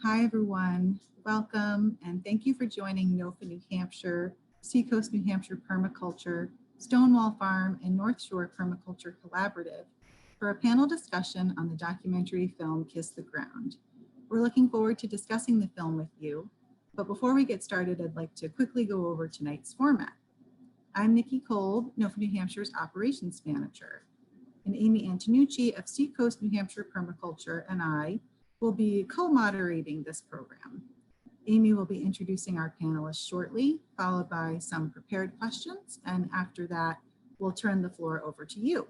Hi, everyone. Welcome, and thank you for joining NOFA New Hampshire, Seacoast New Hampshire Permaculture, Stonewall Farm, and North Shore Permaculture Collaborative for a panel discussion on the documentary film Kiss the Ground. We're looking forward to discussing the film with you, but before we get started, I'd like to quickly go over tonight's format. I'm Nikki Kolb, NOFA New Hampshire's Operations Manager, and Amy Antonucci of Seacoast New Hampshire Permaculture and I will be co-moderating this program. Amy will be introducing our panelists shortly, followed by some prepared questions, and after that, we'll turn the floor over to you.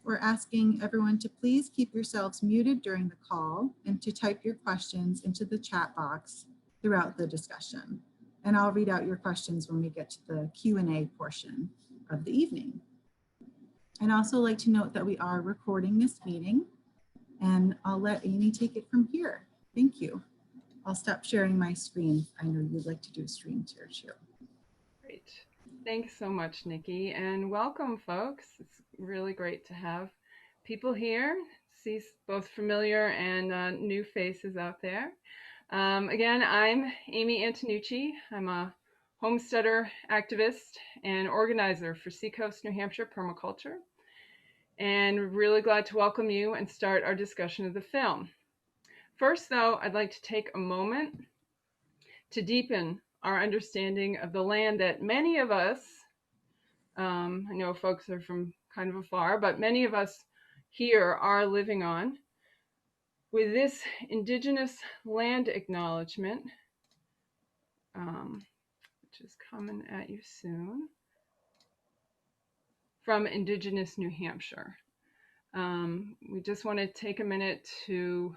We're asking everyone to please keep yourselves muted during the call and to type your questions into the chat box throughout the discussion. And I'll read out your questions when we get to the Q&A portion of the evening. I'd also like to note that we are recording this meeting, and I'll let Amy take it from here. Thank you. I'll stop sharing my screen. I know you'd like to do a screen share too. Great. Thanks so much, Nikki, and welcome, folks. It's really great to have people here, see both familiar and new faces out there. Again, I'm Amy Antonucci. I'm a homesteader, activist, and organizer for Seacoast New Hampshire Permaculture. And really glad to welcome you and start our discussion of the film. First, though, I'd like to take a moment to deepen our understanding of the land that many of us, I know folks are from kind of afar, but many of us here are living on. With this Indigenous land acknowledgement, which is coming at you soon, from Indigenous New Hampshire. We just want to take a minute to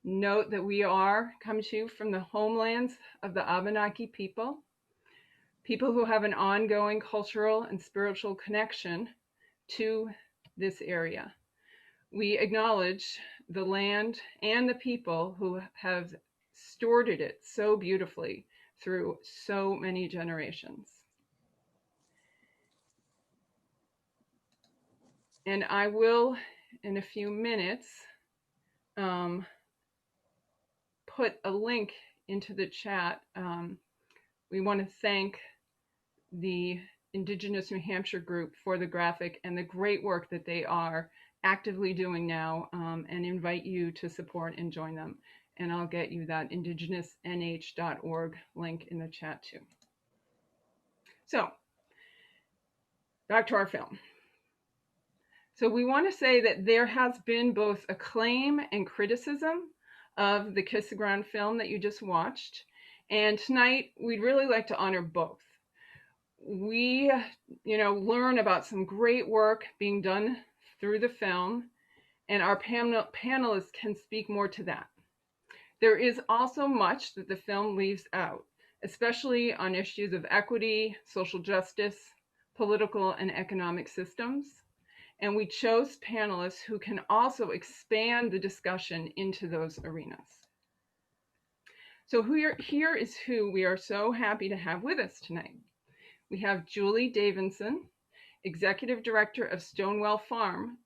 note that we come to you from the homelands of the Abenaki people who have an ongoing cultural and spiritual connection to this area. We acknowledge the land and the people who have stewarded it so beautifully through so many generations. And I will, in a few minutes, put a link into the chat. We want to thank the Indigenous New Hampshire group for the graphic and the great work that they are actively doing now, and invite you to support and join them. And I'll get you that indigenousnh.org link in the chat too. So, back to our film. So we want to say that there has been both acclaim and criticism of the Kiss the Ground film that you just watched. And tonight, we'd really like to honor both. We, learn about some great work being done through the film, and our panelists can speak more to that. There is also much that the film leaves out, especially on issues of equity, social justice, political and economic systems. And we chose panelists who can also expand the discussion into those arenas. So here is who we are so happy to have with us tonight. We have Julie Davidson, Executive Director of Stonewall Farm,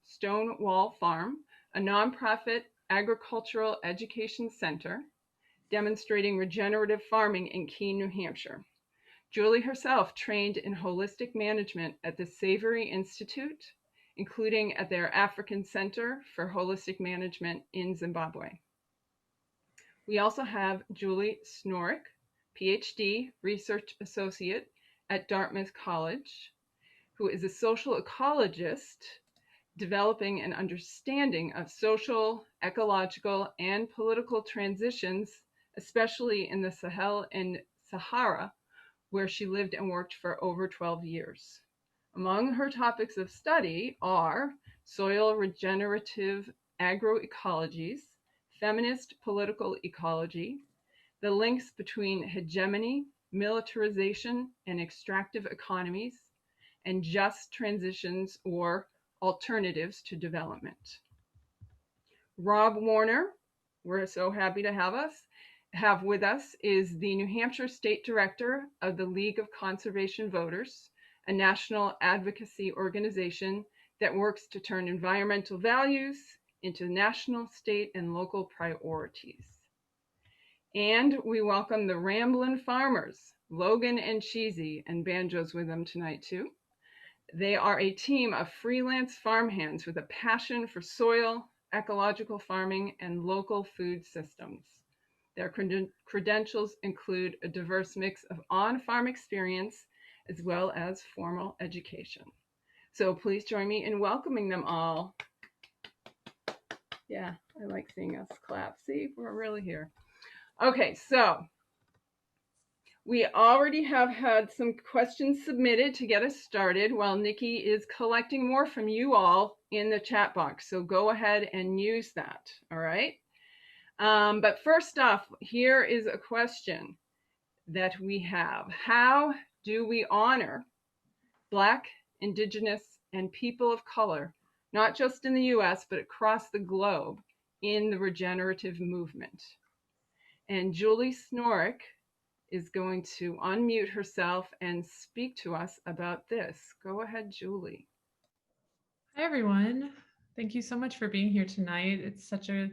a nonprofit agricultural education center demonstrating regenerative farming in Keene, New Hampshire. Julie herself trained in holistic management at the Savory Institute, including at their African Center for Holistic Management in Zimbabwe. We also have Julie Snorek, PhD, Research Associate at Dartmouth College, who is a social ecologist developing an understanding of social, ecological, and political transitions, especially in the Sahel and Sahara, where she lived and worked for over 12 years. Among her topics of study are soil regenerative agroecologies, feminist political ecology, the links between hegemony, militarization, and extractive economies, and just transitions or alternatives to development. Rob Warner, we're so happy to have with us, is the New Hampshire State Director of the League of Conservation Voters, a national advocacy organization that works to turn environmental values into national, state, and local priorities. And we welcome the Ramblin' Farmers, Logan and Cheesy, and Banjo's with them tonight too. They are a team of freelance farmhands with a passion for soil, ecological farming, and local food systems. Their credentials include a diverse mix of on-farm experience as well as formal education. So please join me in welcoming them all. Yeah, I like seeing us clap. See, we're really here. Okay, so we already have had some questions submitted to get us started while Nikki is collecting more from you all in the chat box. So go ahead and use that, all right? But first off, here is a question that we have. How do we honor Black, Indigenous, and people of color, not just in the US, but across the globe in the regenerative movement? And Julie Snorik is going to unmute herself and speak to us about this. Go ahead, Julie. Hi, everyone. Thank you so much for being here tonight. It's such a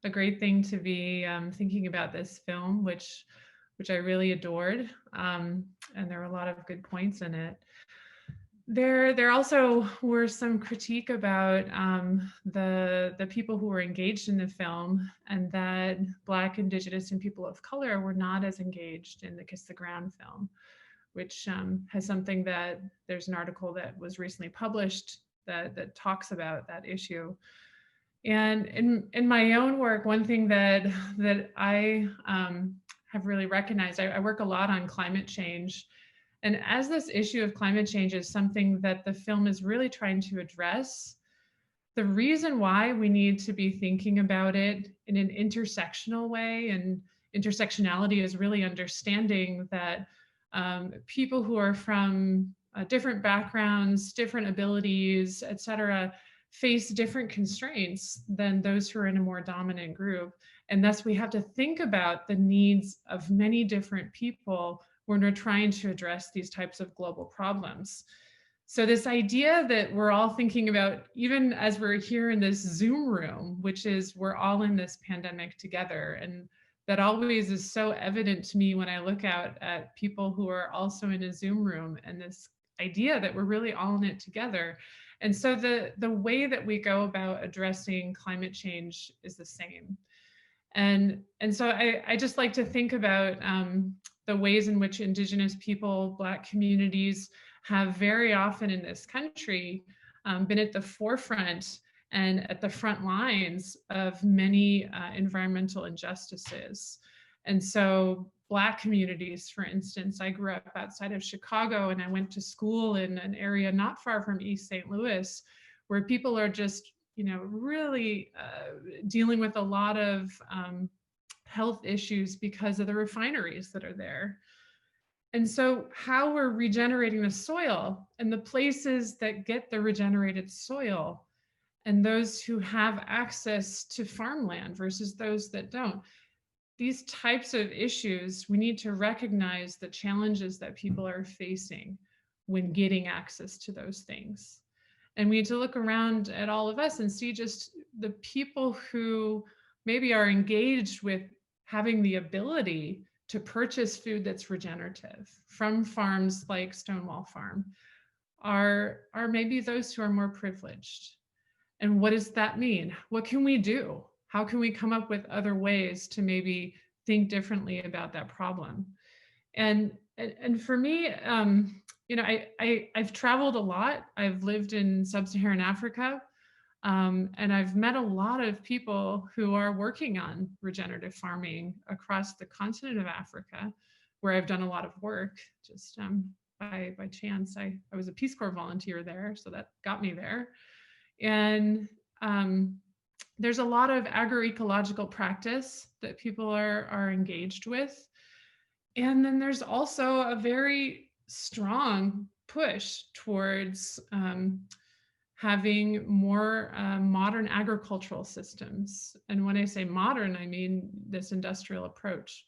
great thing to be thinking about this film, which I really adored. And there are a lot of good points in it. There also were some critique about the people who were engaged in the film, and that Black, Indigenous, and people of color were not as engaged in the Kiss the Ground film, which has something that there's an article that was recently published that talks about that issue. And in my own work, one thing that I have really recognized, I work a lot on climate change. And as this issue of climate change is something that the film is really trying to address, the reason why we need to be thinking about it in an intersectional way, and intersectionality is really understanding that people who are from different backgrounds, different abilities, et cetera, face different constraints than those who are in a more dominant group. And thus we have to think about the needs of many different people when we're trying to address these types of global problems. So this idea that we're all thinking about, even as we're here in this Zoom room, which is we're all in this pandemic together, and that always is so evident to me when I look out at people who are also in a Zoom room, and this idea that we're really all in it together. And so the way that we go about addressing climate change is the same. And so I just like to think about the ways in which Indigenous people, Black communities have very often in this country been at the forefront and at the front lines of many environmental injustices. And so Black communities, for instance, I grew up outside of Chicago, and I went to school in an area not far from East St. Louis, where people are just, really dealing with a lot of health issues because of the refineries that are there. And so how we're regenerating the soil, and the places that get the regenerated soil, and those who have access to farmland versus those that don't. These types of issues, we need to recognize the challenges that people are facing when getting access to those things. And we need to look around at all of us and see just the people who maybe are engaged with having the ability to purchase food that's regenerative from farms like Stonewall Farm are maybe those who are more privileged. And what does that mean? What can we do? How can we come up with other ways to maybe think differently about that problem? And for me, I've traveled a lot. I've lived in sub-Saharan Africa, and I've met a lot of people who are working on regenerative farming across the continent of Africa, where I've done a lot of work. Just by chance, I was a Peace Corps volunteer there, so that got me there. And there's a lot of agroecological practice that people are engaged with. And then there's also a very strong push towards having more modern agricultural systems. And when I say modern, I mean this industrial approach.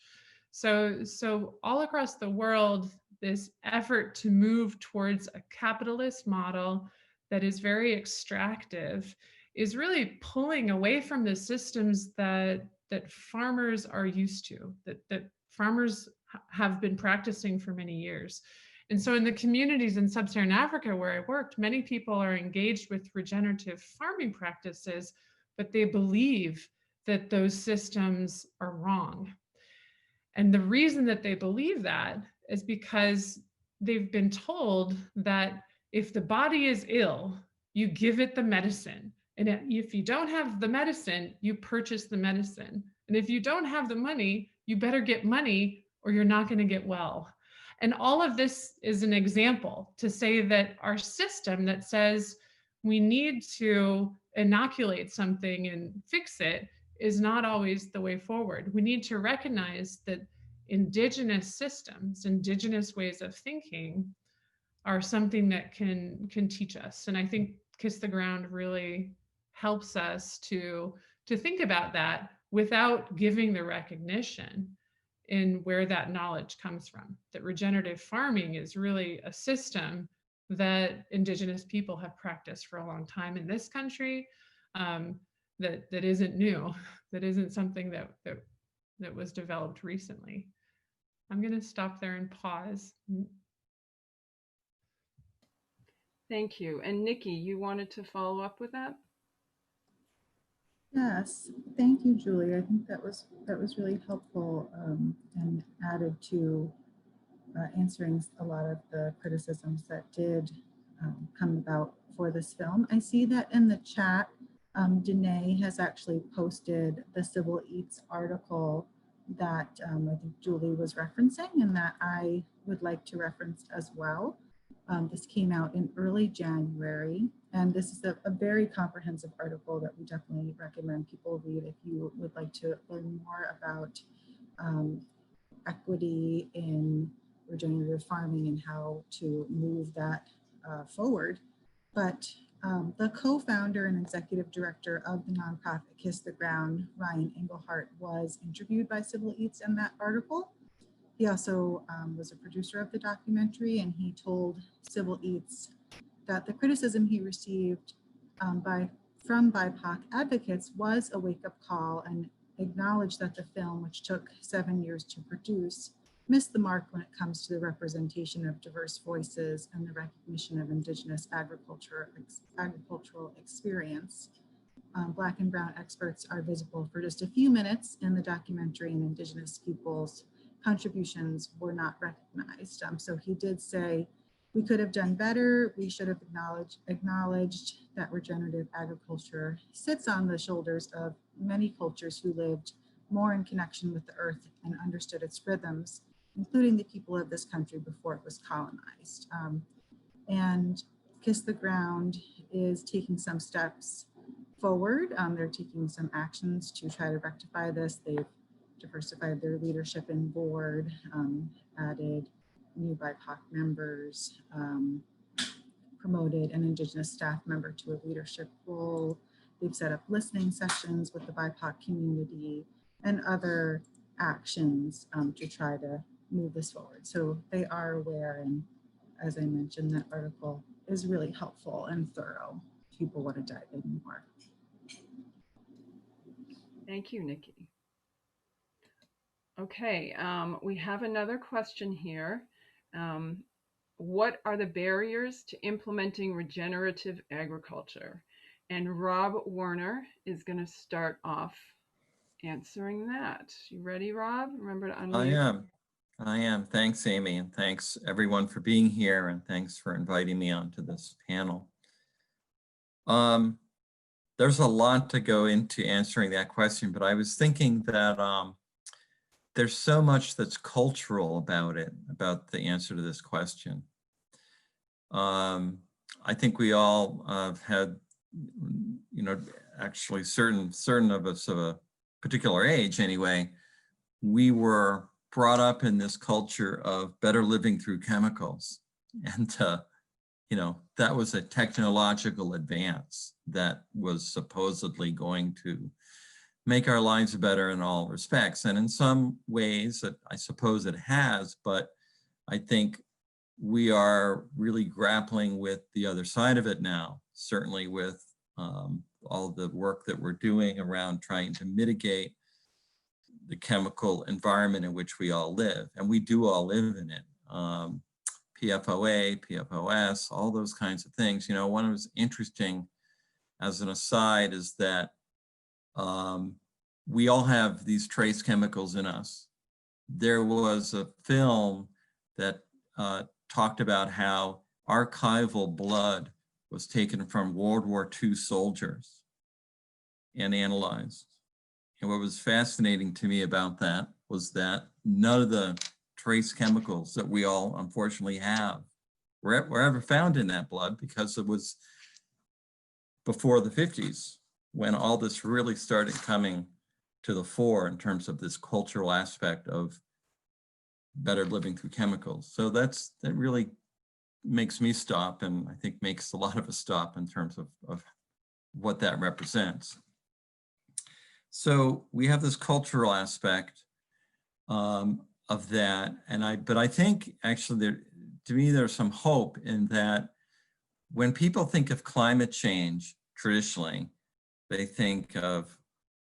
So all across the world, this effort to move towards a capitalist model that is very extractive is really pulling away from the systems that that farmers are used to, that farmers have been practicing for many years. And so in the communities in sub-Saharan Africa where I worked, many people are engaged with regenerative farming practices, but they believe that those systems are wrong. And the reason that they believe that is because they've been told that if the body is ill, you give it the medicine. And if you don't have the medicine, you purchase the medicine. And if you don't have the money, you better get money or you're not going to get well. And all of this is an example to say that our system that says we need to inoculate something and fix it is not always the way forward. We need to recognize that indigenous systems, indigenous ways of thinking are something that can teach us. And I think Kiss the Ground really helps us to think about that without giving the recognition in where that knowledge comes from. That regenerative farming is really a system that indigenous people have practiced for a long time in this country, that isn't new, that isn't something that was developed recently. I'm going to stop there and pause. Thank you. And Nikki, you wanted to follow up with that? Yes, thank you, Julie. I think that was really helpful and added to answering a lot of the criticisms that did come about for this film. I see that in the chat, Danae has actually posted the Civil Eats article that I think Julie was referencing and that I would like to reference as well. This came out in early January, and this is a very comprehensive article that we definitely recommend people read if you would like to learn more about equity in regenerative farming and how to move that forward. But the co-founder and executive director of the nonprofit Kiss the Ground, Ryan Engelhardt, was interviewed by Civil Eats in that article. He also was a producer of the documentary, and he told Civil Eats that the criticism he received from BIPOC advocates was a wake-up call, and acknowledged that the film, which took 7 years to produce, missed the mark when it comes to the representation of diverse voices and the recognition of indigenous agricultural experience. Black and brown experts are visible for just a few minutes in the documentary, and indigenous people's contributions were not recognized. So he did say, we could have done better. We should have acknowledged that regenerative agriculture sits on the shoulders of many cultures who lived more in connection with the earth and understood its rhythms, including the people of this country before it was colonized. And Kiss the Ground is taking some steps forward. They're taking some actions to try to rectify this. They've diversified their leadership and board, added new BIPOC members, promoted an indigenous staff member to a leadership role. They've set up listening sessions with the BIPOC community and other actions to try to move this forward. So they are aware, and as I mentioned, that article is really helpful and thorough if people want to dive in more. Thank you, Nikki. Okay, we have another question here. What are the barriers to implementing regenerative agriculture? And Rob Warner is going to start off answering that. You ready, Rob? Remember to unmute. I am. Thanks, Amy, and thanks everyone for being here, and thanks for inviting me onto this panel. There's a lot to go into answering that question, but I was thinking that there's so much that's cultural about it, about the answer to this question. I think we all have had, actually certain of us of a particular age anyway, we were brought up in this culture of better living through chemicals. And, that was a technological advance that was supposedly going to make our lives better in all respects. And in some ways, I suppose it has, but I think we are really grappling with the other side of it now, certainly with all the work that we're doing around trying to mitigate the chemical environment in which we all live, and we do all live in it. PFOA, PFOS, all those kinds of things. You know, one was interesting as an aside is that we all have these trace chemicals in us. There was a film that talked about how archival blood was taken from World War II soldiers and analyzed. And what was fascinating to me about that was that none of the trace chemicals that we all unfortunately have were ever found in that blood, because it was before the 50s when all this really started coming to the fore in terms of this cultural aspect of better living through chemicals. So that really makes me stop, and I think makes a lot of us stop in terms of what that represents. So we have this cultural aspect of that, but I think actually to me there's some hope in that when people think of climate change traditionally, they think of,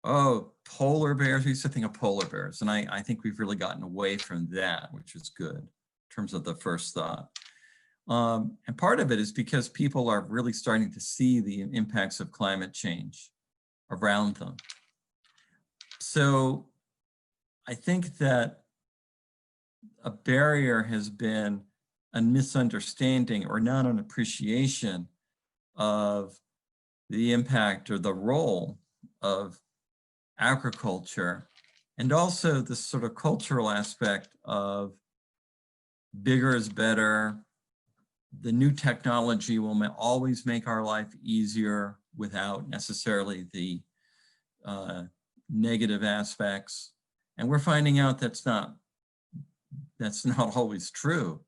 oh, polar bears. We used to think of polar bears, and I think we've really gotten away from that, which is good in terms of the first thought. And part of it is because people are really starting to see the impacts of climate change around them. So I think that a barrier has been a misunderstanding or not an appreciation of the impact or the role of agriculture, and also this sort of cultural aspect of bigger is better. The new technology will always make our life easier without necessarily the negative aspects. And we're finding out that's not always true.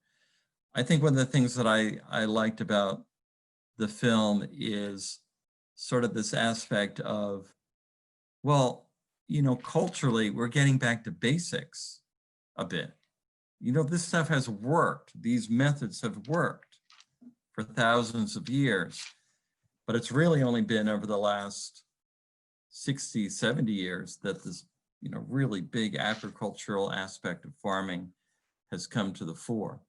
I think one of the things that I liked about the film is sort of this aspect of, well, you know, culturally, we're getting back to basics a bit. You know, this stuff has worked. These methods have worked for thousands of years, but it's really only been over the last 60, 70 years that this, you know, really big agricultural aspect of farming has come to the fore.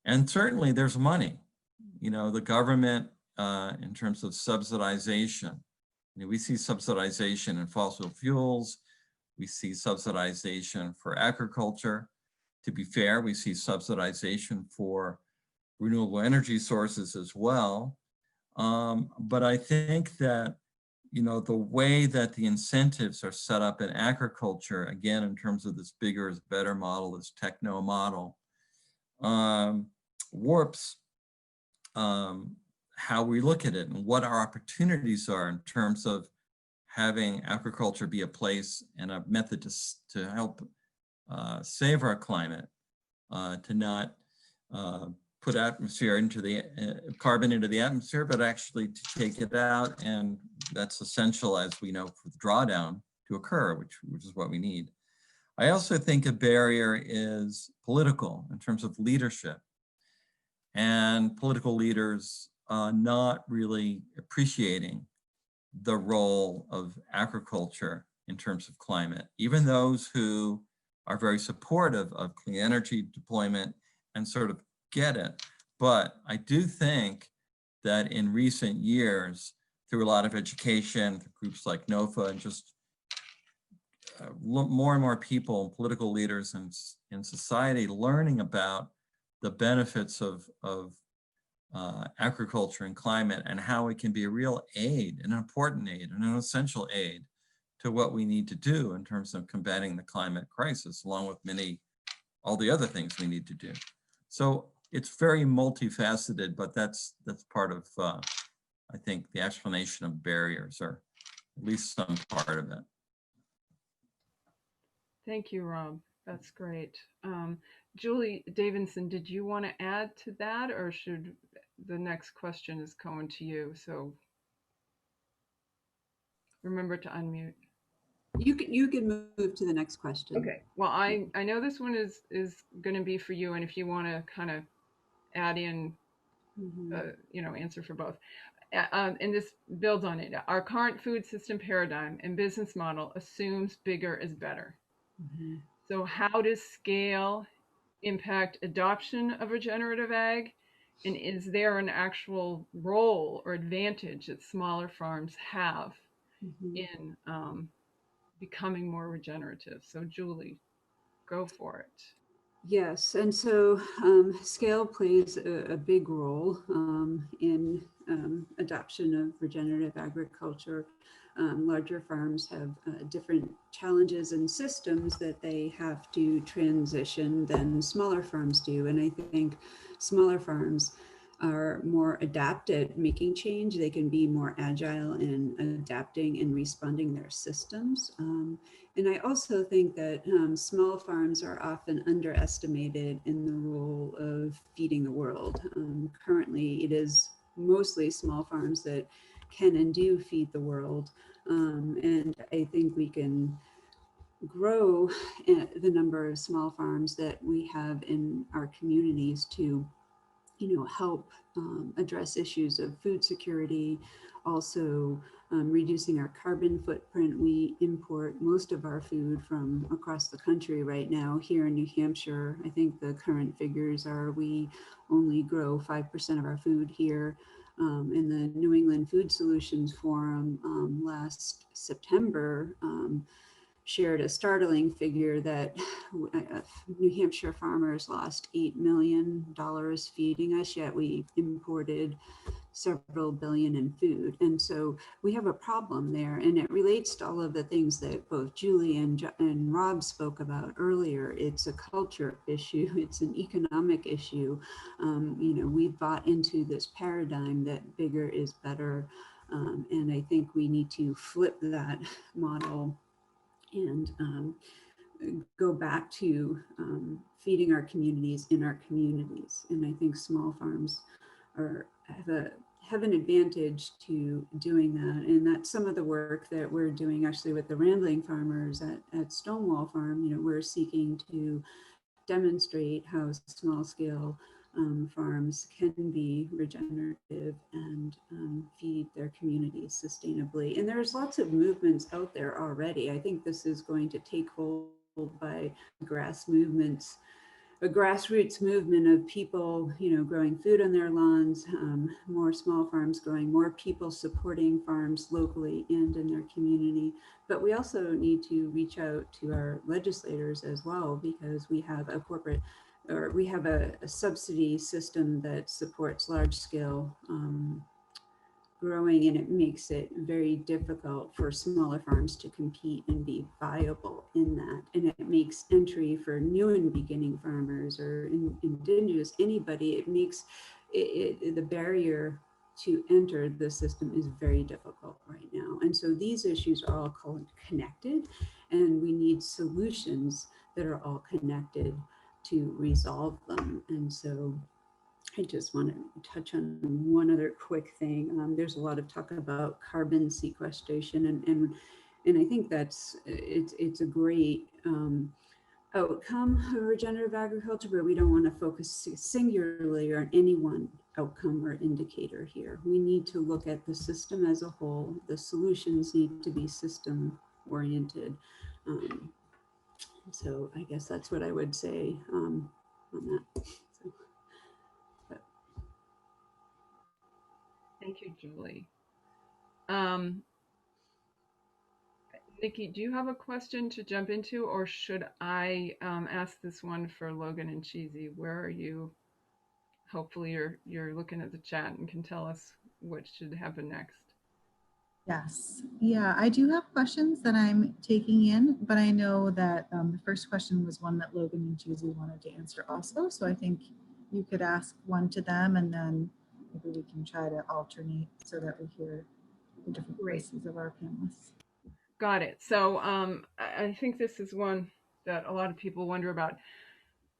And certainly there's money. You know, the government, in terms of subsidization, you know, we see subsidization in fossil fuels. We see subsidization for agriculture. To be fair, we see subsidization for renewable energy sources as well. But I think that, you know, the way that the incentives are set up in agriculture, again, in terms of this bigger is better model, this techno model, warps how we look at it and what our opportunities are in terms of having agriculture be a place and a method to help save our climate, to not put atmosphere into the carbon into the atmosphere, but actually to take it out. And that's essential, as we know, for the drawdown to occur, which is what we need. I also think a barrier is political in terms of leadership, and political leaders not really appreciating the role of agriculture in terms of climate. Even those who are very supportive of clean energy deployment and sort of get it. But I do think that in recent years, through a lot of education, groups like NOFA, and just more and more people, political leaders in society, learning about the benefits of agriculture and climate, and how it can be a real aid, an important aid, and an essential aid to what we need to do in terms of combating the climate crisis, along with all the other things we need to do. So it's very multifaceted, but that's part of, I think, the explanation of barriers, or at least some part of it. Thank you, Rob. That's great. Julie Davidson, did you want to add to that, or should the next question is going to you? So remember to unmute. You can move to the next question. Okay. Well, I know this one is going to be for you, and if you want to kind of add in, you know, answer for both. And this builds on it. Our current food system paradigm and business model assumes bigger is better. So how does scale impact adoption of regenerative ag? And is there an actual role or advantage that smaller farms have in becoming more regenerative? So Julie, go for it. Yes, and so scale plays a big role in adoption of regenerative agriculture. Larger farms have different challenges and systems that they have to transition than smaller farms do. And I think smaller farms are more adept at making change. They can be more agile in adapting and responding their systems. And I also think that small farms are often underestimated in the role of feeding the world. Currently, it is mostly small farms that can and do feed the world. And I think we can grow the number of small farms that we have in our communities to, help address issues of food security, also reducing our carbon footprint. We import most of our food from across the country right now. Here in New Hampshire, I think the current figures are we only grow 5% of our food here. In the New England Food Solutions Forum last September, shared a startling figure that New Hampshire farmers lost $8 million feeding us, yet we imported several billion in food. And so we have a problem there, and it relates to all of the things that both Julie and Rob spoke about earlier. It's a culture issue, it's an economic issue. We've bought into this paradigm that bigger is better, and I think we need to flip that model and go back to feeding our communities in our communities. And I think small farms have an advantage to doing that. And that's some of the work that we're doing actually with the Rambling farmers at Stonewall Farm. We're seeking to demonstrate how small scale farms can be regenerative and feed their communities sustainably. And there's lots of movements out there already. I think this is going to take hold by a grassroots movement of people, growing food on their lawns, more small farms growing, more people supporting farms locally and in their community. But we also need to reach out to our legislators as well, because we have a subsidy system that supports large scale growing, and it makes it very difficult for smaller farms to compete and be viable in that. And it makes entry for new and beginning farmers or indigenous, anybody, it makes the barrier to enter the system is very difficult right now. And so these issues are all connected, and we need solutions that are all connected to resolve them. And so I just want to touch on one other quick thing. There's a lot of talk about carbon sequestration, and I think it's a great outcome of regenerative agriculture, but we don't want to focus singularly on any one outcome or indicator here. We need to look at the system as a whole. The solutions need to be system oriented. So I guess that's what I would say on that. Thank you, Julie. Nikki, do you have a question to jump into, or should I ask this one for Logan and Cheesy? Where are you? Hopefully you're looking at the chat and can tell us what should happen next. Yes. Yeah, I do have questions that I'm taking in, but I know that the first question was one that Logan and Cheesy wanted to answer also. So I think you could ask one to them, and then maybe we can try to alternate so that we hear the different voices of our panelists. Got it. So I think this is one that a lot of people wonder about.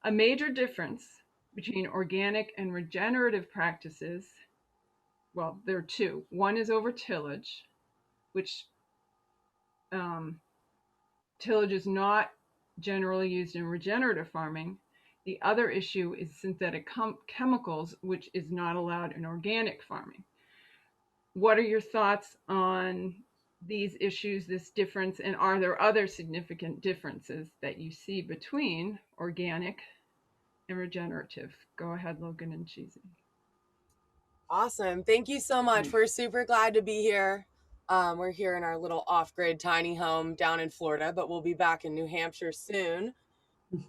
A major difference between organic and regenerative practices, well, there are two. One is over tillage, which tillage is not generally used in regenerative farming. The other issue is synthetic chemicals, which is not allowed in organic farming. What are your thoughts on these issues, this difference, and are there other significant differences that you see between organic and regenerative? Go ahead, Logan and Cheesy. Awesome. Thank you so much. We're super glad to be here. We're here in our little off-grid tiny home down in Florida, but we'll be back in New Hampshire soon.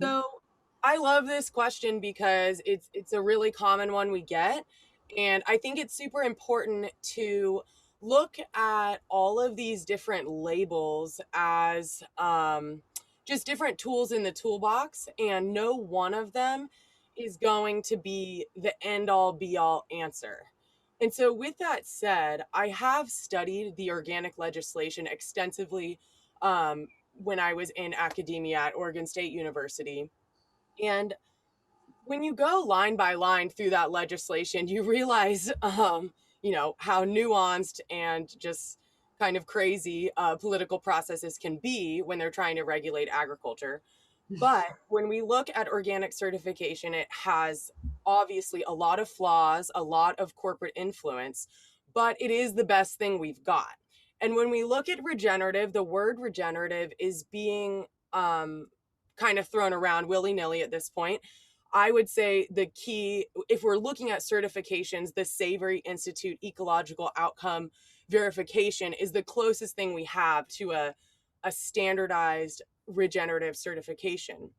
So I love this question because it's a really common one we get. And I think it's super important to look at all of these different labels as just different tools in the toolbox, and no one of them is going to be the end all be all answer. And so with that said, I have studied the organic legislation extensively when I was in academia at Oregon State University. And when you go line by line through that legislation, you realize, you know, how nuanced and just kind of crazy political processes can be when they're trying to regulate agriculture. But when we look at organic certification, it has obviously a lot of flaws, a lot of corporate influence, but it is the best thing we've got. And when we look at regenerative, the word regenerative is being kind of thrown around willy-nilly at this point. I would say the key, if we're looking at certifications, the Savory Institute Ecological Outcome Verification is the closest thing we have to a standardized regenerative certification.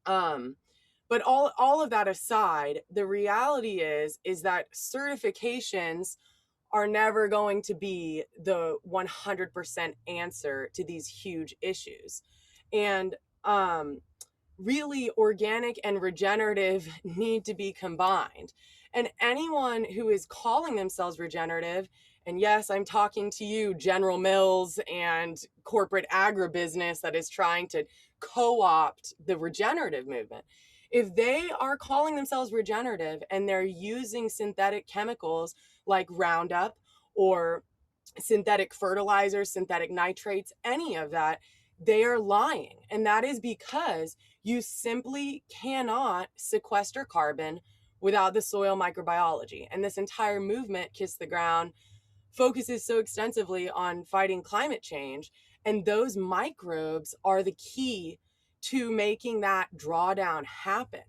But all of that aside, the reality is that certifications are never going to be the 100% answer to these huge issues. And really, organic and regenerative need to be combined. And anyone who is calling themselves regenerative, and yes, I'm talking to you, General Mills and corporate agribusiness that is trying to co-opt the regenerative movement. If they are calling themselves regenerative and they're using synthetic chemicals like Roundup or synthetic fertilizers, synthetic nitrates, any of that, they are lying. And that is because you simply cannot sequester carbon without the soil microbiology. And this entire movement, Kiss the Ground, focuses so extensively on fighting climate change. And those microbes are the key to making that drawdown happen.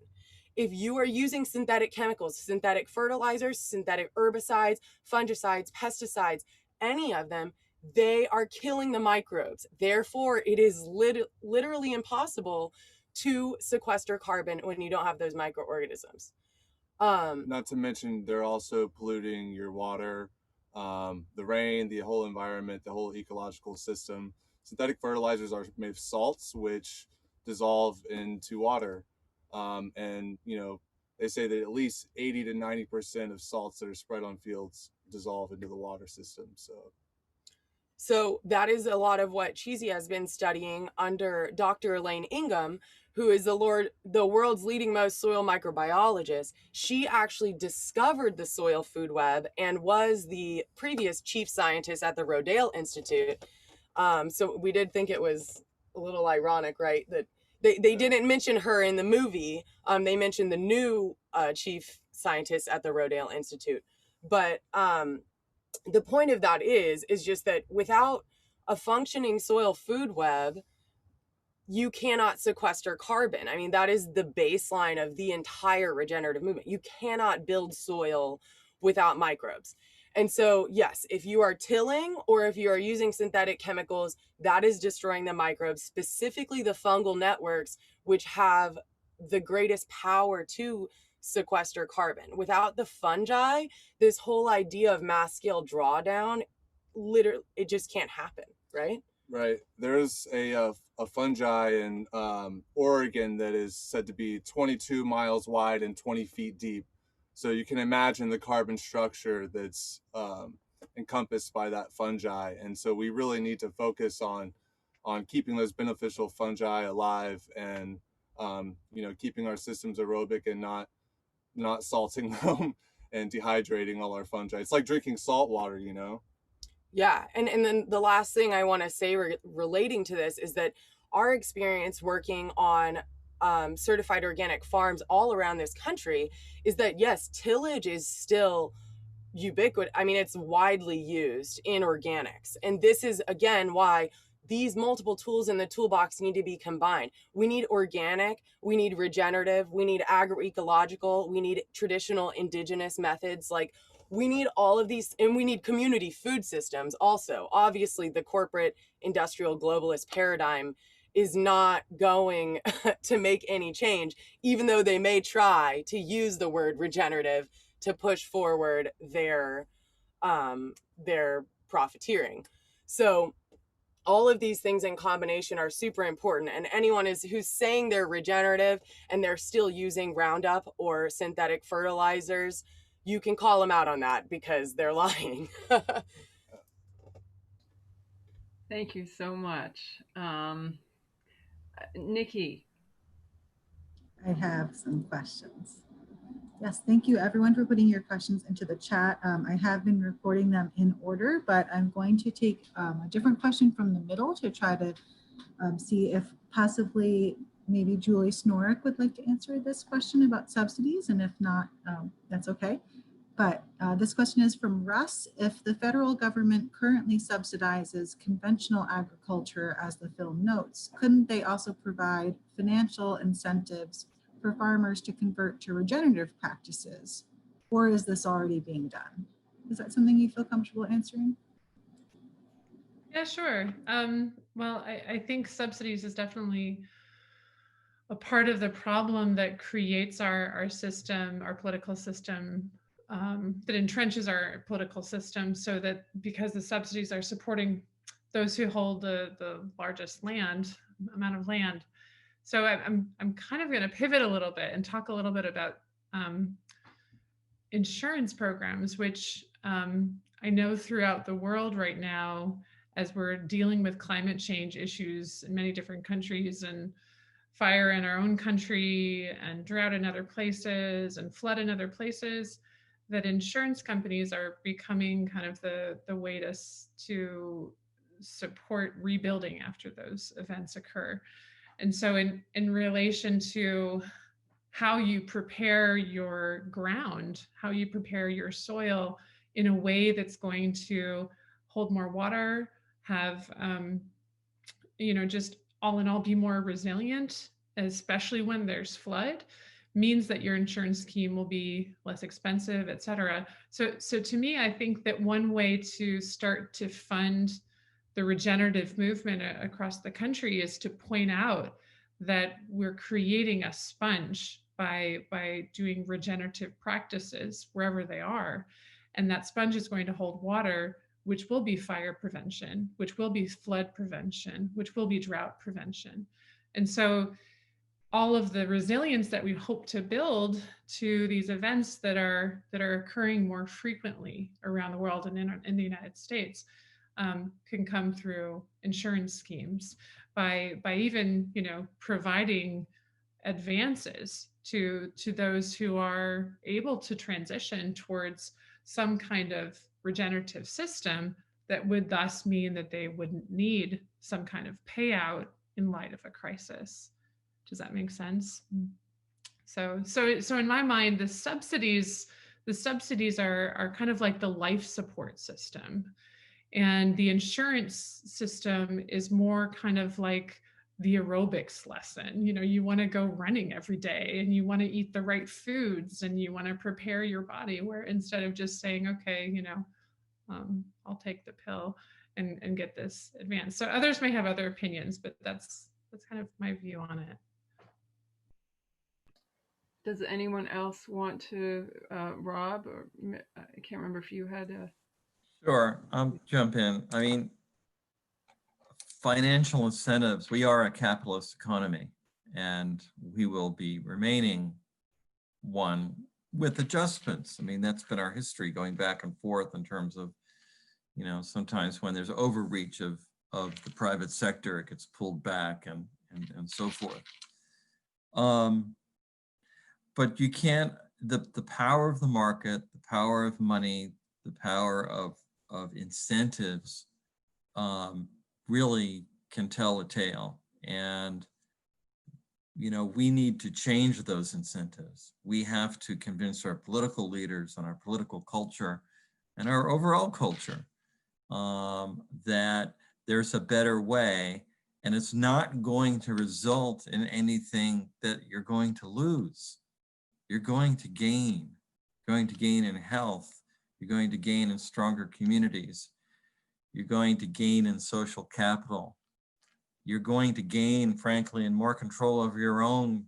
If you are using synthetic chemicals, synthetic fertilizers, synthetic herbicides, fungicides, pesticides, any of them, they are killing the microbes. Therefore, it is literally impossible to sequester carbon when you don't have those microorganisms. Not to mention, they're also polluting your water, the rain, the whole environment, the whole ecological system. Synthetic fertilizers are made of salts, which dissolve into water. And, you know, they say that at least 80 to 90% of salts that are spread on fields dissolve into the water system. So that is a lot of what Cheesy has been studying under Dr. Elaine Ingham, who is the world's leading most soil microbiologist. She actually discovered the soil food web and was the previous chief scientist at the Rodale Institute. So we did think it was a little ironic, right, that they didn't mention her in the movie. They mentioned the new chief scientist at the Rodale Institute. But the point of that is just that without a functioning soil food web, you cannot sequester carbon. I mean, that is the baseline of the entire regenerative movement. You cannot build soil without microbes. And so, yes, if you are tilling or if you are using synthetic chemicals, that is destroying the microbes, specifically the fungal networks, which have the greatest power to sequester carbon. Without the fungi, this whole idea of mass scale drawdown, literally, it just can't happen, right? Right. There's a fungi in Oregon that is said to be 22 miles wide and 20 feet deep. So you can imagine the carbon structure that's encompassed by that fungi. And so we really need to focus on keeping those beneficial fungi alive and you know, keeping our systems aerobic and not salting them and dehydrating all our fungi. It's like drinking salt water, you know? Yeah. And then the last thing I want to say relating to this is that our experience working on certified organic farms all around this country is that, yes, tillage is still ubiquitous. I mean, it's widely used in organics. And this is, again, why these multiple tools in the toolbox need to be combined. We need organic, we need regenerative, we need agroecological, we need traditional indigenous methods. Like, we need all of these, and we need community food systems also. Obviously, the corporate industrial globalist paradigm is not going to make any change, even though they may try to use the word regenerative to push forward their profiteering. So all of these things in combination are super important. And anyone who's saying they're regenerative and they're still using Roundup or synthetic fertilizers, you can call them out on that because they're lying. Thank you so much. Nikki. I have some questions. Yes, thank you everyone for putting your questions into the chat. I have been recording them in order, but I'm going to take a different question from the middle to try to see if possibly maybe Julie Snorik would like to answer this question about subsidies, and if not, that's okay. But this question is from Russ. If the federal government currently subsidizes conventional agriculture, as the film notes, couldn't they also provide financial incentives for farmers to convert to regenerative practices? Or is this already being done? Is that something you feel comfortable answering? Yeah, sure. Well, I think subsidies is definitely a part of the problem that creates our system, our political system, that entrenches our political system, so that because the subsidies are supporting those who hold the largest amount of land. So I'm kind of going to pivot a little bit and talk a little bit about insurance programs, which I know throughout the world right now, as we're dealing with climate change issues in many different countries, and fire in our own country, and drought in other places, and flood in other places, that insurance companies are becoming kind of the way to support rebuilding after those events occur. And so in relation to how you prepare your ground, how you prepare your soil in a way that's going to hold more water, have, just all in all be more resilient, especially when there's flood, means that your insurance scheme will be less expensive, et cetera. So to me, I think that one way to start to fund the regenerative movement across the country is to point out that we're creating a sponge by doing regenerative practices wherever they are. And that sponge is going to hold water, which will be fire prevention, which will be flood prevention, which will be drought prevention. And so all of the resilience that we hope to build to these events that are occurring more frequently around the world and in the United States can come through insurance schemes by even providing advances to those who are able to transition towards some kind of regenerative system that would thus mean that they wouldn't need some kind of payout in light of a crisis. Does that make sense? So in my mind, the subsidies are kind of like the life support system, and the insurance system is more kind of like the aerobics lesson. You want to go running every day, and you want to eat the right foods, and you want to prepare your body, where instead of just saying, okay, I'll take the pill and get this advance. So others may have other opinions, but that's kind of my view on it. Does anyone else want to, Rob, or I can't remember if you had a... Sure, I'll jump in. I mean, financial incentives, we are a capitalist economy, and we will be remaining one with adjustments. I mean, that's been our history, going back and forth in terms of, sometimes when there's overreach of the private sector, it gets pulled back and so forth. But you can't, the power of the market, the power of money, the power of incentives really can tell a tale. And, we need to change those incentives. We have to convince our political leaders and our political culture and our overall culture, that there's a better way, and it's not going to result in anything that you're going to lose. You're going to gain. You're going to gain in health. You're going to gain in stronger communities. You're going to gain in social capital. You're going to gain, frankly, in more control of your own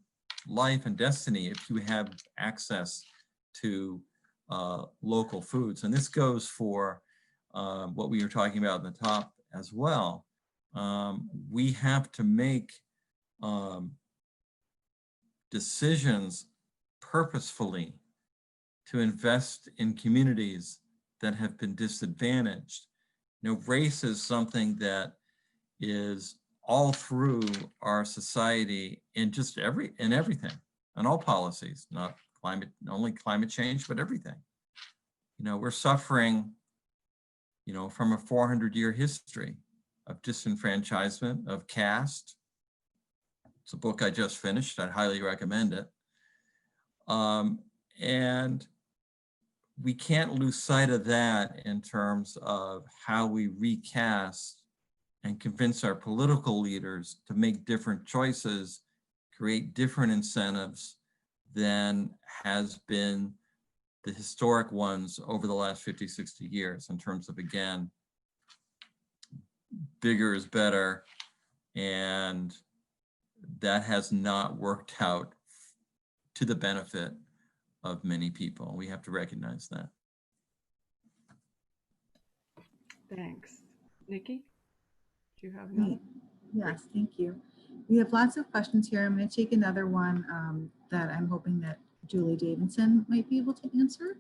life and destiny if you have access to local foods. And this goes for what we were talking about in the top as well. We have to make decisions purposefully to invest in communities that have been disadvantaged. You know, race is something that is all through our society in just everything, and all policies, not only climate change, but everything. You know, we're suffering, you know, from a 400-year history of disenfranchisement, of caste. It's a book I just finished. I'd highly recommend it. And we can't lose sight of that in terms of how we recast and convince our political leaders to make different choices, create different incentives than has been the historic ones over the last 50, 60 years in terms of, again, bigger is better. And that has not worked out to the benefit of many people. We have to recognize that. Thanks. Nikki, do you have another? Yes, thank you. We have lots of questions here. I'm going to take another one that I'm hoping that Julie Davidson might be able to answer.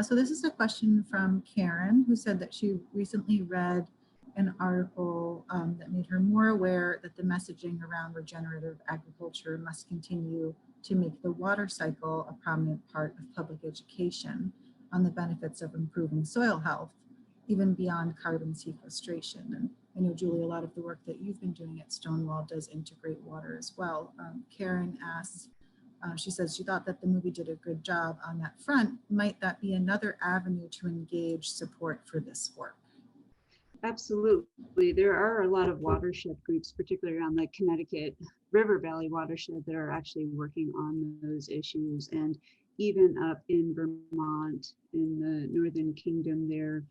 So this is a question from Karen, who said that she recently read an article that made her more aware that the messaging around regenerative agriculture must continue to make the water cycle a prominent part of public education on the benefits of improving soil health, even beyond carbon sequestration. And I know, Julie, a lot of the work that you've been doing at Stonewall does integrate water as well. Karen asks, she says she thought that the movie did a good job on that front. Might that be another avenue to engage support for this work? Absolutely. There are a lot of watershed groups, particularly around the Connecticut River Valley watershed, that are actually working on those issues. And even up in Vermont, in the Northern Kingdom, there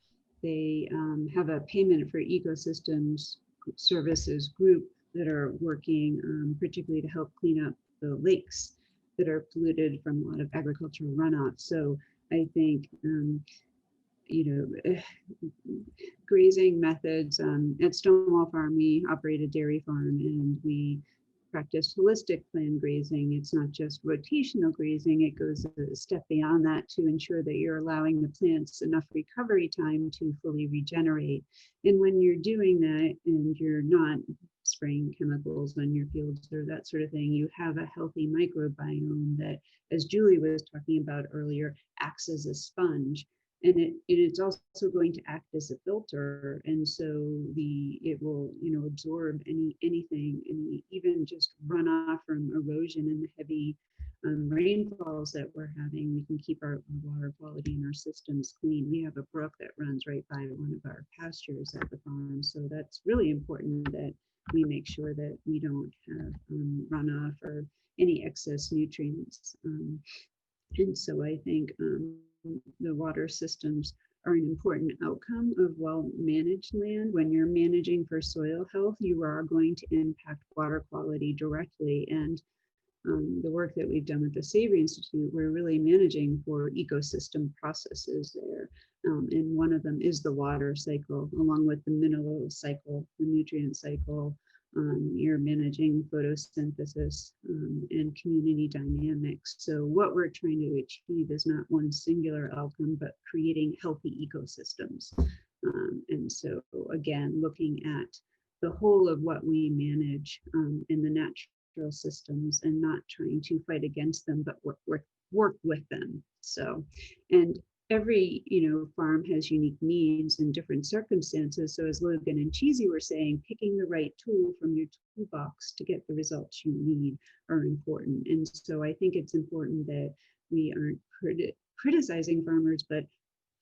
they have a payment for ecosystems services group that are working particularly to help clean up the lakes that are polluted from a lot of agricultural runoff. So I think grazing methods. At Stonewall Farm, we operate a dairy farm and we practice holistic planned grazing. It's not just rotational grazing, it goes a step beyond that to ensure that you're allowing the plants enough recovery time to fully regenerate. And when you're doing that and you're not spraying chemicals on your fields or that sort of thing, you have a healthy microbiome that, as Julie was talking about earlier, acts as a sponge. And it's also going to act as a filter, and so it will absorb anything, even just runoff from erosion and the heavy rainfalls that we're having. We can keep our water quality in our systems clean. We have a brook that runs right by one of our pastures at the farm, so that's really important that we make sure that we don't have runoff or any excess nutrients. And so I think the water systems are an important outcome of well-managed land. When you're managing for soil health, you are going to impact water quality directly. And the work that we've done with the Savory Institute, we're really managing for ecosystem processes there. And one of them is the water cycle, along with the mineral cycle, the nutrient cycle. You're managing photosynthesis and community dynamics. So what we're trying to achieve is not one singular outcome, but creating healthy ecosystems. And so again, looking at the whole of what we manage in the natural systems and not trying to fight against them, but work with them. So, and every farm has unique needs and different circumstances. So as Logan and Cheesy were saying, picking the right tool from your toolbox to get the results you need are important. And so I think it's important that we aren't criticizing farmers, but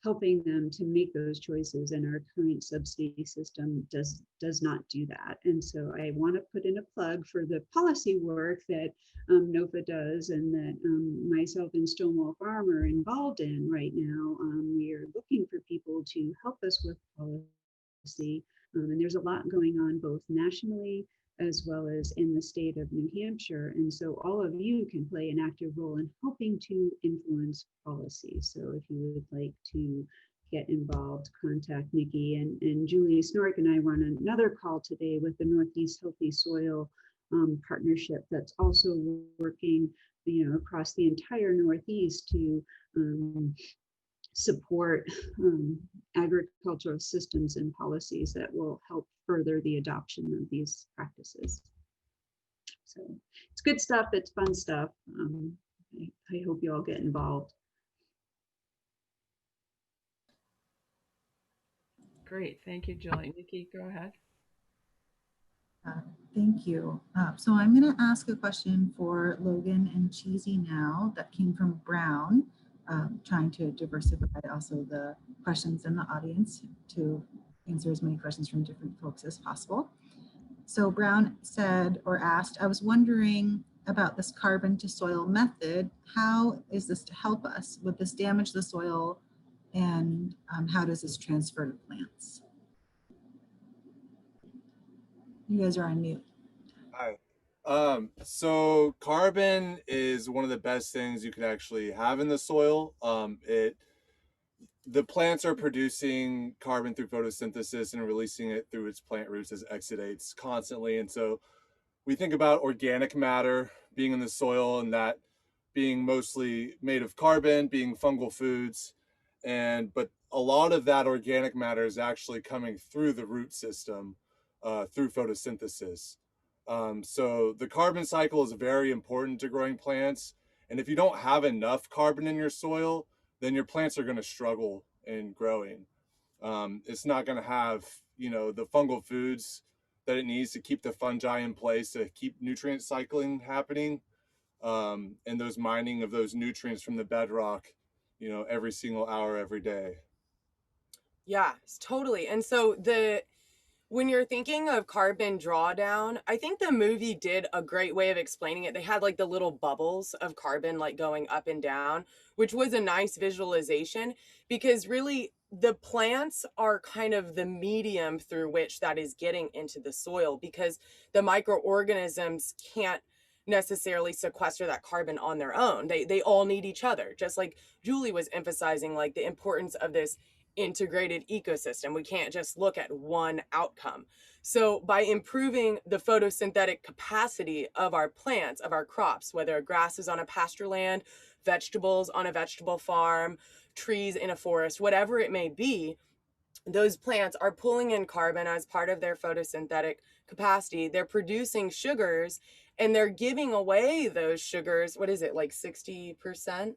helping them to make those choices. And our current subsidy system does not do that. And so I want to put in a plug for the policy work that NOFA does, and that myself and Stonewall Farm are involved in right now. We are looking for people to help us with policy. And there's a lot going on both nationally as well as in the state of New Hampshire. And so all of you can play an active role in helping to influence policy. So if you would like to get involved, contact Nikki. And Julie Snork and I were on another call today with the Northeast Healthy Soil partnership that's also working, across the entire Northeast to support agricultural systems and policies that will help further the adoption of these practices. So it's good stuff, it's fun stuff. I hope you all get involved. Great, thank you, Julie. Nikki, go ahead. Thank you. So I'm going to ask a question for Logan and Cheesy now that came from Brown. Trying to diversify also the questions in the audience to answer as many questions from different folks as possible. So Brown said or asked, I was wondering about this carbon to soil method. How is this to help us? Would this damage the soil? And how does this transfer to plants? You guys are on mute. Hi. So carbon is one of the best things you can actually have in the soil. The plants are producing carbon through photosynthesis and releasing it through its plant roots as exudates constantly. And so we think about organic matter being in the soil, and that being mostly made of carbon, being fungal foods. But a lot of that organic matter is actually coming through the root system through photosynthesis. So the carbon cycle is very important to growing plants. And if you don't have enough carbon in your soil, then your plants are going to struggle in growing. It's not going to have, the fungal foods that it needs to keep the fungi in place, to keep nutrient cycling happening, and those mining of those nutrients from the bedrock, every single hour, every day. Yeah, totally. And so when you're thinking of carbon drawdown, I think the movie did a great way of explaining it. They had like the little bubbles of carbon like going up and down, which was a nice visualization, because really the plants are kind of the medium through which that is getting into the soil, because the microorganisms can't necessarily sequester that carbon on their own. They all need each other, just like Julie was emphasizing, like the importance of this integrated ecosystem. We can't just look at one outcome. So by improving the photosynthetic capacity of our plants, of our crops, whether grass is on a pasture land, vegetables on a vegetable farm, trees in a forest, whatever it may be, those plants are pulling in carbon as part of their photosynthetic capacity. They're producing sugars, and they're giving away those sugars. What is it, like 60%?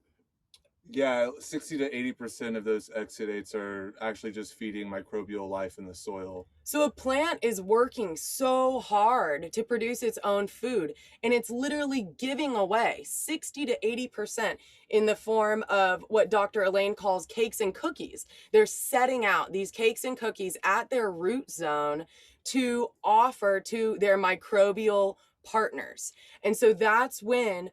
Yeah, 60 to 80% of those exudates are actually just feeding microbial life in the soil. So a plant is working so hard to produce its own food, and it's literally giving away 60 to 80% in the form of what Dr. Elaine calls cakes and cookies. They're setting out these cakes and cookies at their root zone to offer to their microbial partners. And so that's when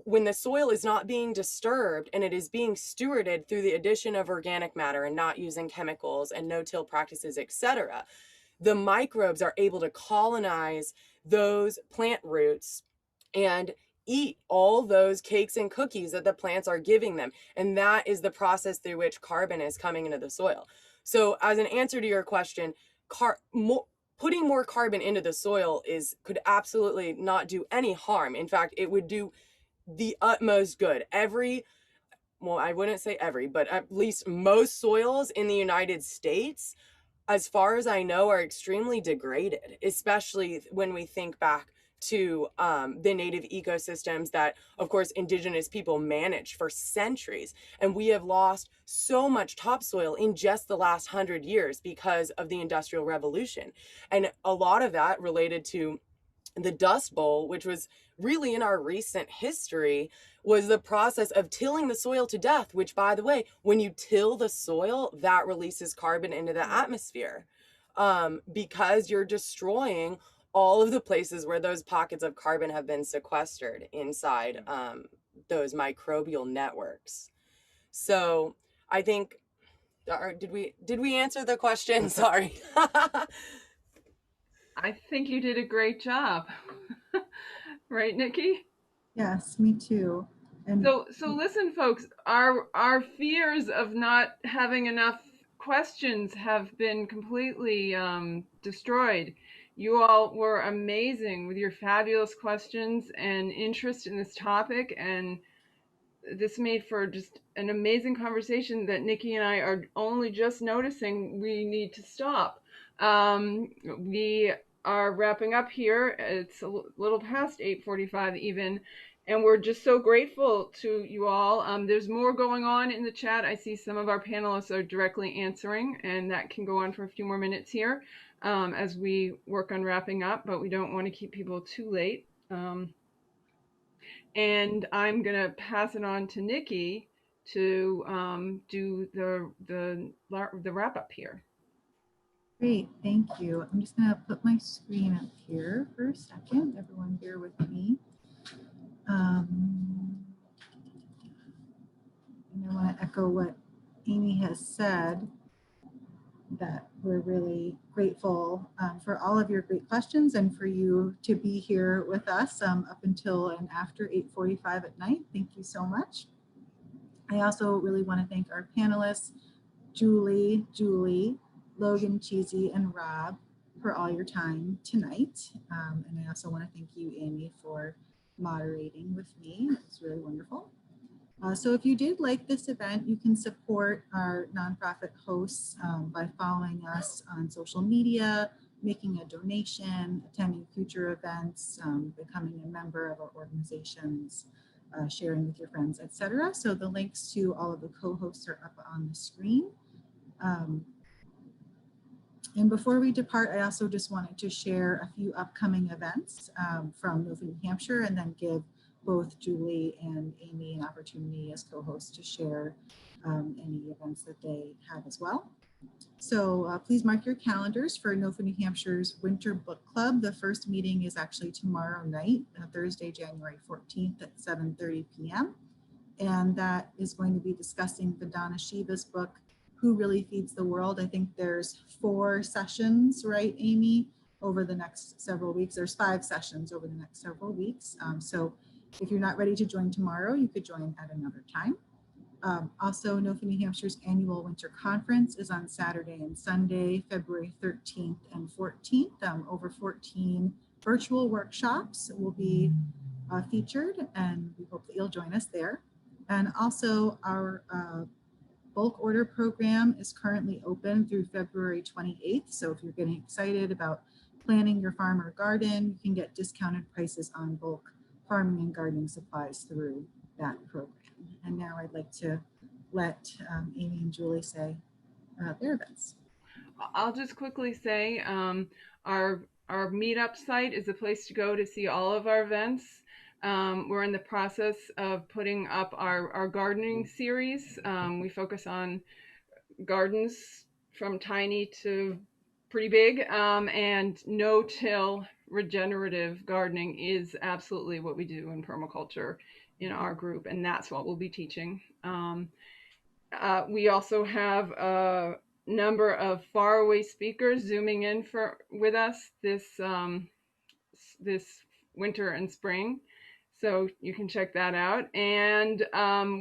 the soil is not being disturbed and it is being stewarded through the addition of organic matter and not using chemicals and no-till practices, etc., the microbes are able to colonize those plant roots and eat all those cakes and cookies that the plants are giving them. And that is the process through which carbon is coming into the soil. So as an answer to your question, putting more carbon into the soil could absolutely not do any harm. In fact, it would do the utmost good. Well, I wouldn't say every, but at least most soils in the United States, as far as I know, are extremely degraded, especially when we think back to the native ecosystems that, of course, indigenous people managed for centuries. And we have lost so much topsoil in just the last 100 years because of the Industrial Revolution. And a lot of that related to the Dust Bowl, which was really in our recent history was the process of tilling the soil to death, which, by the way, when you till the soil, that releases carbon into the atmosphere, because you're destroying all of the places where those pockets of carbon have been sequestered inside those microbial networks. So I think, or did we answer the question? Sorry. I think you did a great job. Right, Nikki? Yes, me too. And So listen, folks, our fears of not having enough questions have been completely destroyed. You all were amazing with your fabulous questions and interest in this topic, and this made for just an amazing conversation that Nikki and I are only just noticing we need to stop. We are wrapping up here. It's a little past 8:45 even, and we're just so grateful to you all. There's more going on in the chat. I see some of our panelists are directly answering, and that can go on for a few more minutes here as we work on wrapping up, but we don't want to keep people too late. And I'm going to pass it on to Nikki to do the wrap up here. great, thank you. I'm just going to put my screen up here for a second. Everyone bear with me. And I want to echo what Amy has said, that we're really grateful for all of your great questions and for you to be here with us up until and after 8:45 at night. Thank you so much. I also really want to thank our panelists, Julie, Logan, Cheesy, and Rob, for all your time tonight. And I also want to thank you, Amy, for moderating with me. It was really wonderful. So if you did like this event, you can support our nonprofit hosts by following us on social media, making a donation, attending future events, becoming a member of our organizations, sharing with your friends, etc. So the links to all of the co-hosts are up on the screen. And before we depart, I also just wanted to share a few upcoming events from NOFA New Hampshire, and then give both Julie and Amy an opportunity as co-hosts to share any events that they have as well. So please mark your calendars for NOFA New Hampshire's Winter Book Club. The first meeting is actually tomorrow night, Thursday, January 14th at 7:30 p.m. And that is going to be discussing Vandana Shiva's book, Who Really Feeds the World. I think there's 4 sessions, right, Amy, over the next several weeks. There's 5 sessions over the next several weeks. So if you're not ready to join tomorrow, you could join at another time. Also, NOFA New Hampshire's annual winter conference is on Saturday and Sunday, February 13th and 14th. Over 14 virtual workshops will be featured, and we hope that you'll join us there. And also, our bulk order program is currently open through February 28th. So if you're getting excited about planning your farm or garden, you can get discounted prices on bulk farming and gardening supplies through that program. And now I'd like to let Amy and Julie say their events. I'll just quickly say our meetup site is a place to go to see all of our events. We're in the process of putting up our gardening series. We focus on gardens from tiny to pretty big, and no-till regenerative gardening is absolutely what we do in permaculture in our group, and that's what we'll be teaching. We also have a number of faraway speakers zooming in with us this winter and spring, so you can check that out. And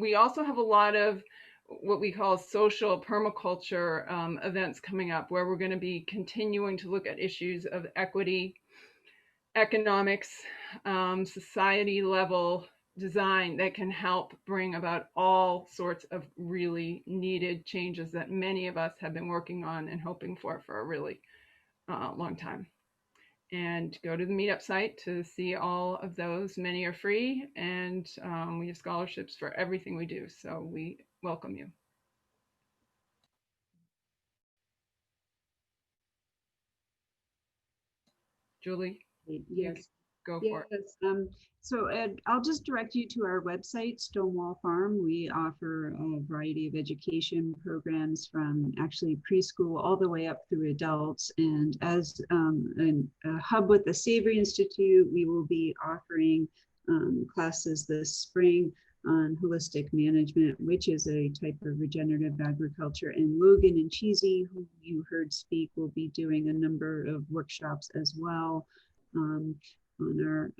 we also have a lot of what we call social permaculture events coming up, where we're going to be continuing to look at issues of equity, economics, society level design that can help bring about all sorts of really needed changes that many of us have been working on and hoping for a really long time. And go to the meetup site to see all of those. Many are free, and we have scholarships for everything we do, so we welcome you. Julie? Yes. Go for it. Yes. So Ed, I'll just direct you to our website, Stonewall Farm. We offer a variety of education programs from actually preschool all the way up through adults. And as a hub with the Savory Institute, we will be offering classes this spring on holistic management, which is a type of regenerative agriculture. And Logan and Cheesy, who you heard speak, will be doing a number of workshops as well. On our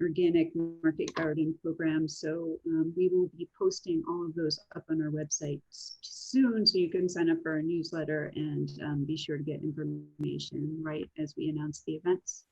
organic market garden program. So we will be posting all of those up on our website soon, so you can sign up for our newsletter and be sure to get information right as we announce the events.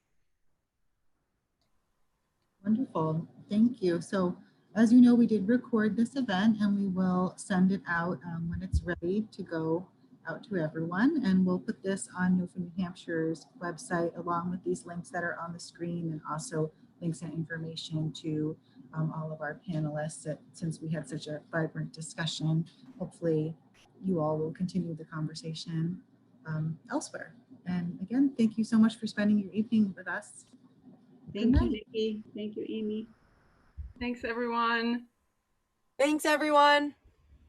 Wonderful, thank you. So as you know, we did record this event and we will send it out when it's ready to go out to everyone, and we'll put this on NOFA New Hampshire's website along with these links that are on the screen, and also links and information to all of our panelists. Since we had such a vibrant discussion, hopefully you all will continue the conversation elsewhere. And again, thank you so much for spending your evening with us. Thank you, Nikki. Thank you, Amy. Thanks, everyone. Thanks, everyone.